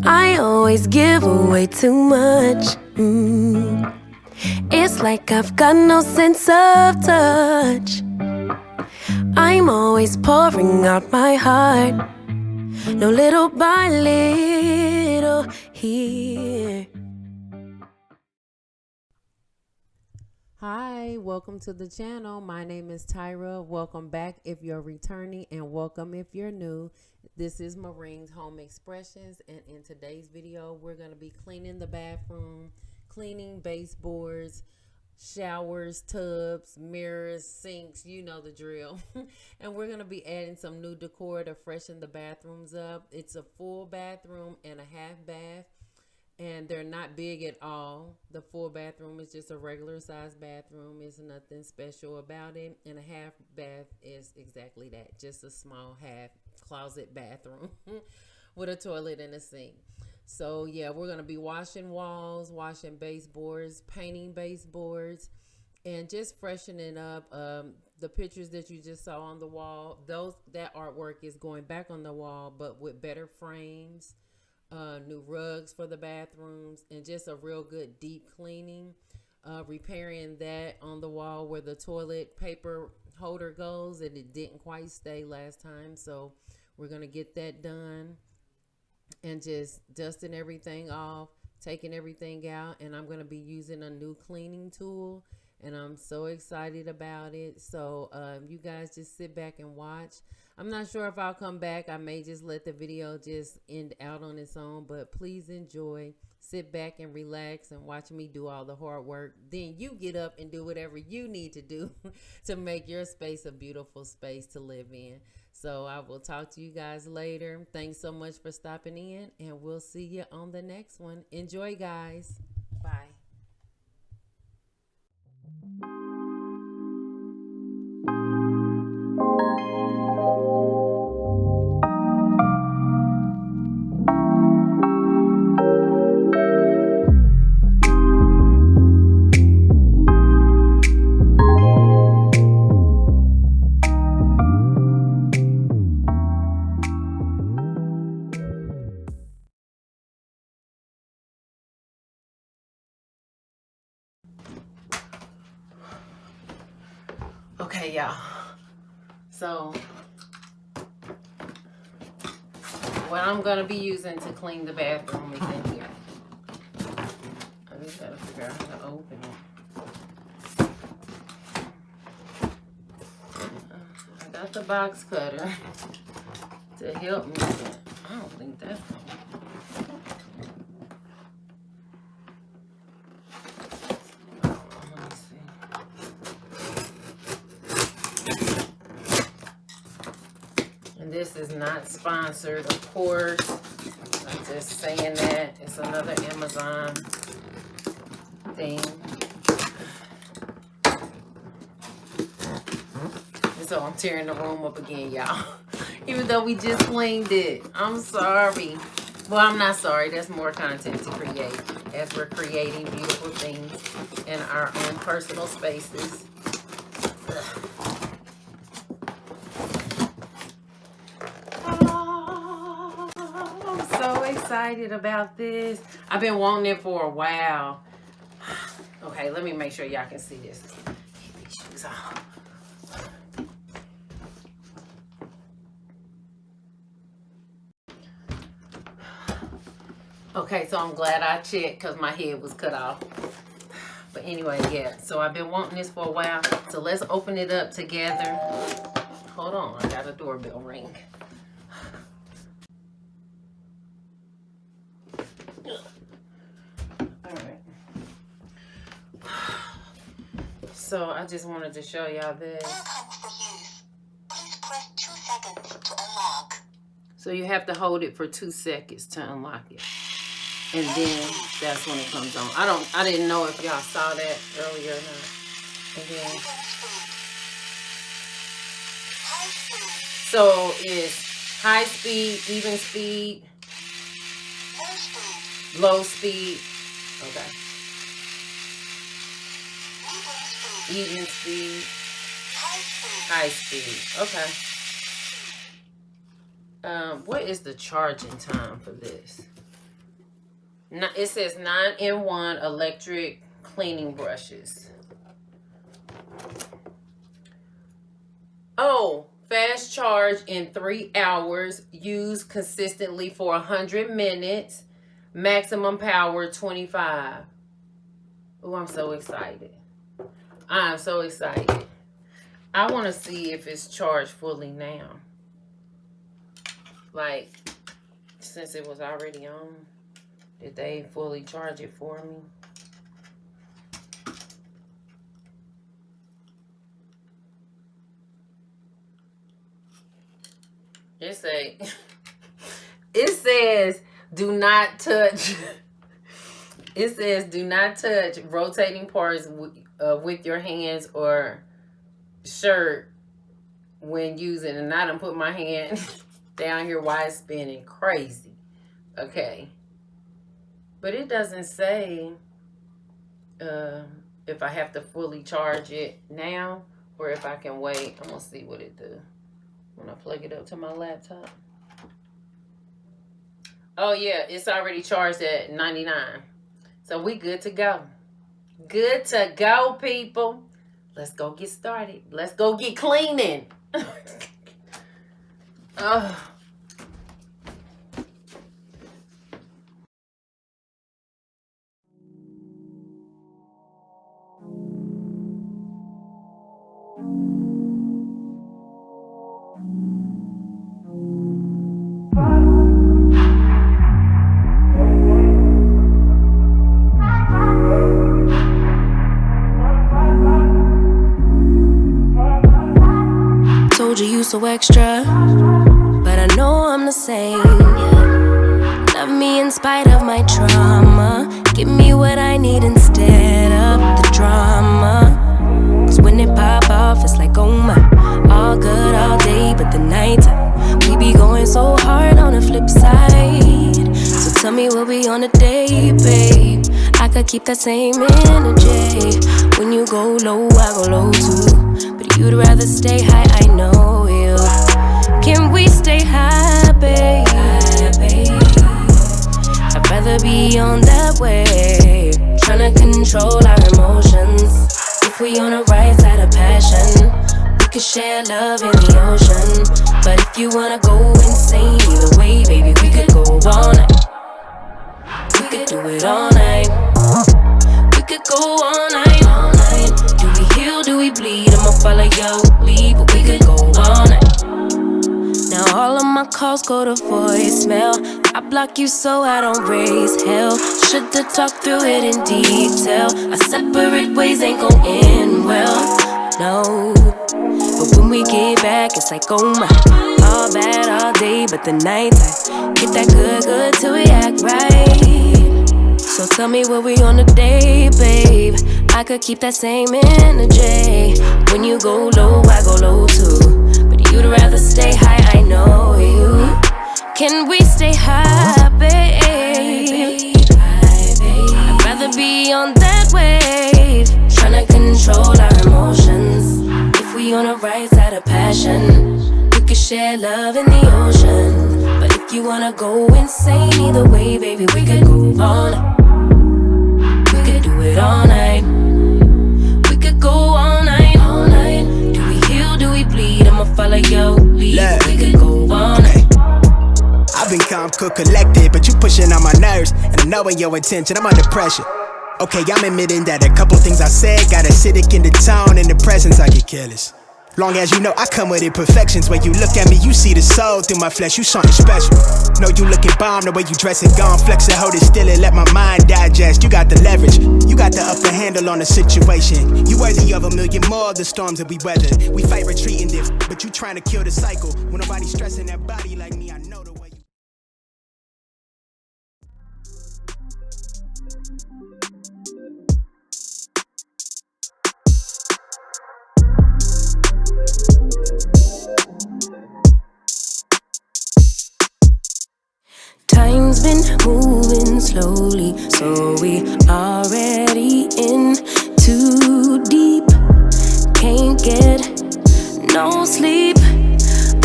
I always give away too much. It's like I've got no sense of touch. I'm always pouring out my heart, no little by little here. Hi, welcome to the channel. My name is Tyra. Welcome back if you're returning, and welcome if you're new. This is Marine's Home Expressions, and in today's video we're going to be cleaning the bathroom, cleaning baseboards, showers, tubs, mirrors, sinks, you know the drill. And we're going to be adding some new decor to freshen the bathrooms up. It's a full bathroom and a half bath, and they're not big at all. The full bathroom is just a regular size bathroom. There's nothing special about it. And a half bath is exactly that, just a small half closet bathroom with a toilet and a sink. So yeah, we're going to be washing walls, washing baseboards, painting baseboards, and just freshening up. The pictures that you just saw on the wall, that artwork is going back on the wall, but with better frames, new rugs for the bathrooms, and just a real good deep cleaning, repairing that on the wall where the toilet paper holder goes, and it didn't quite stay last time. So we're going to get that done, and just dusting everything off, taking everything out. And I'm going to be using a new cleaning tool, and I'm so excited about it. So you guys just sit back and watch. I'm not sure if I'll come back. I may just let the video just end out on its own, but please enjoy. Sit back and relax and watch me do all the hard work. Then you get up and do whatever you need to do to make your space a beautiful space to live in. So I will talk to you guys later. Thanks so much for stopping in, and we'll see you on the next one. Enjoy, guys. Bye. Okay, y'all. So what I'm going to be using to clean the bathroom is in here. I just got to figure out how to open it. I got the box cutter to help me, but I don't think that's going to. This is not sponsored, of course. I'm just saying that. It's another Amazon thing. So I'm tearing the room up again, y'all. Even though we just cleaned it. I'm sorry. Well, I'm not sorry. That's more content to create as we're creating beautiful things in our own personal spaces. Excited about this. I've been wanting it for a while. Okay, let me make sure y'all can see this. Get these shoes on. Okay, so I'm glad I checked because my head was cut off. But anyway, yeah. So I've been wanting this for a while. So let's open it up together. Hold on, I got a doorbell ring. So I just wanted to show y'all this. Please press 2 seconds to unlock. So you have to hold it for 2 seconds to unlock it. And then that's when it comes on. I didn't know if y'all saw that earlier or not. And then, so it's high speed, even speed, low speed. Okay. Even speed, high speed. Okay. What is the charging time for this? It says 9-in-1 electric cleaning brushes. Oh, fast charge in 3 hours. Use consistently for 100 minutes. Maximum power 25. Oh, I'm so excited. I'm so excited. I want to see if it's charged fully now. Like, since it was already on, did they fully charge it for me? It says do not touch. It says do not touch rotating parts with your hands or shirt when using. And I done put my hand down here while it's spinning crazy. Okay. But it doesn't say if I have to fully charge it now or if I can wait. I'm going to see what it do when I plug it up to my laptop. Oh, yeah. It's already charged at 99. So we good to go. Good to go, people. Let's go get started. Let's go get cleaning. Oh. Told you so extra, but I know I'm the same. Yeah. Love me in spite of my trauma. Give me what I need instead of the drama. Cause when it pop off, it's like, oh my. All good all day, but the night we be going so hard on the flip side. So tell me what we on a day, babe. I could keep that same energy. When you go low, I go low too. But you'd rather stay high, I know you. Can we stay high, babe? I'd rather be on that wave, tryna control our emotions. If we on the right side of passion, we could share love in the ocean. But if you wanna go insane either way, baby, we could go all night. We could do it all night. We could go all night, all night. Do we heal, do we bleed? I'ma follow your lead, but we could go all night. Now all of my calls go to voicemail. I block you so I don't raise hell. Should've talked through it in detail. Our separate ways ain't gon' end well, no. But when we get back, it's like, oh my. All bad all day, but the nights I get that good till we act right. So tell me what we on a day, babe. I could keep that same energy. When you go low, I go low too. But you'd rather stay high, I know you. Can we stay high, babe? I'd rather be on that wave, tryna control our emotions. If we on the right side of passion, we could share love in the ocean. But if you wanna go insane either way, baby, we could go all night. We could do it all night. We could go all night, all night. Do we heal, do we bleed? I'ma follow your lead. We could go all night. I've been calm, cool, collected, but you pushing on my nerves. And I'm knowing your intention, I'm under pressure. Okay, I'm admitting that a couple things I said got acidic in the tone. In the presence, I get careless. Long as you know I come with imperfections. When you look at me, you see the soul through my flesh. You something special. Know you looking bomb, the way you dress it, gone. Flex it, hold it still and let my mind digest. You got the leverage, you got the upper handle on the situation. You worthy of a million more of the storms that we weathered. We fight retreating this, but you trying to kill the cycle. When nobody's stressing that body like me, I know the way you. Time's been moving slowly, so we already in too deep. Can't get no sleep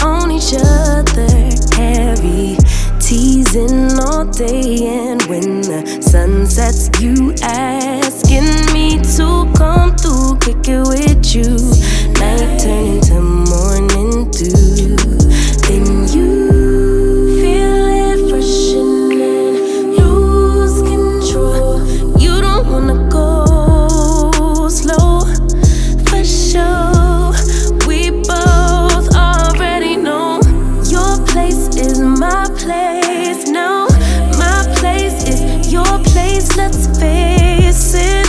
on each other, heavy teasing all day and when the sun sets. You asking me to come through, kick it with you. Night turn into morning dew. Then you feel it rushing in, lose control. You don't wanna go slow, for sure. We both already know your place is my place now. My place is your place, let's face it.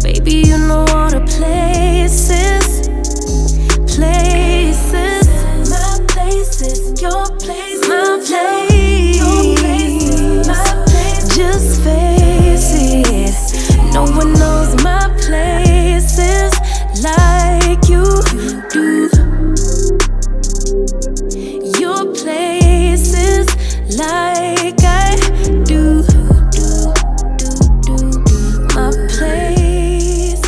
Baby, you know all the places. Places. My place is your place. My place. Your place is my place. Just face it. No one knows my places like you do. Your places like I do. My place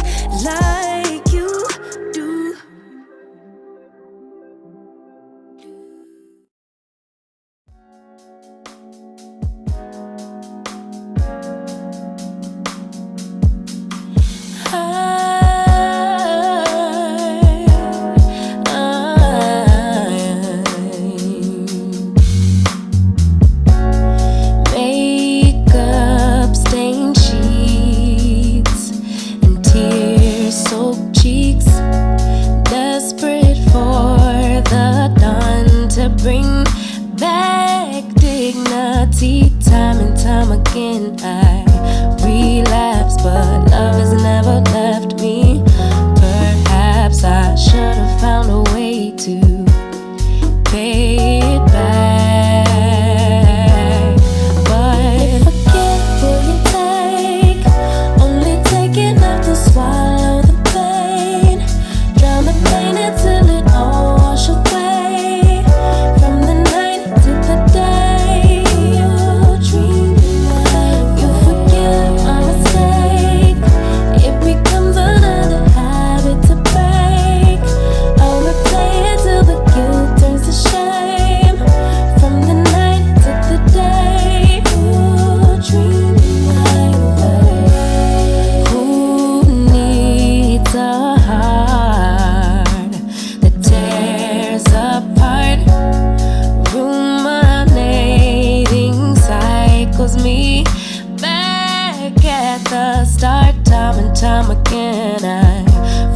like you do. Makeup stained sheets and tear-soaked cheeks, desperate for the dawn to bring back dignity. Time and time again I relapse, but love has never left me. Perhaps I should have found a way to pay it back. But forget will you take? Only take enough to swallow the pain. Drown the pain until it all wash away. From the night to the day you dream. You forgive my mistake. It becomes another habit to break. I'll replay it till the guilt turns to shame. From the night to the day you dream right away. Who needs a heart that tears apart? Ruminating cycles me back at the start. Time and time again I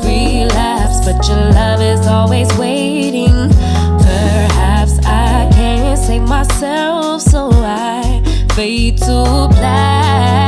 relapse, but your love is always waiting. Perhaps I can't save myself, so I fade to black.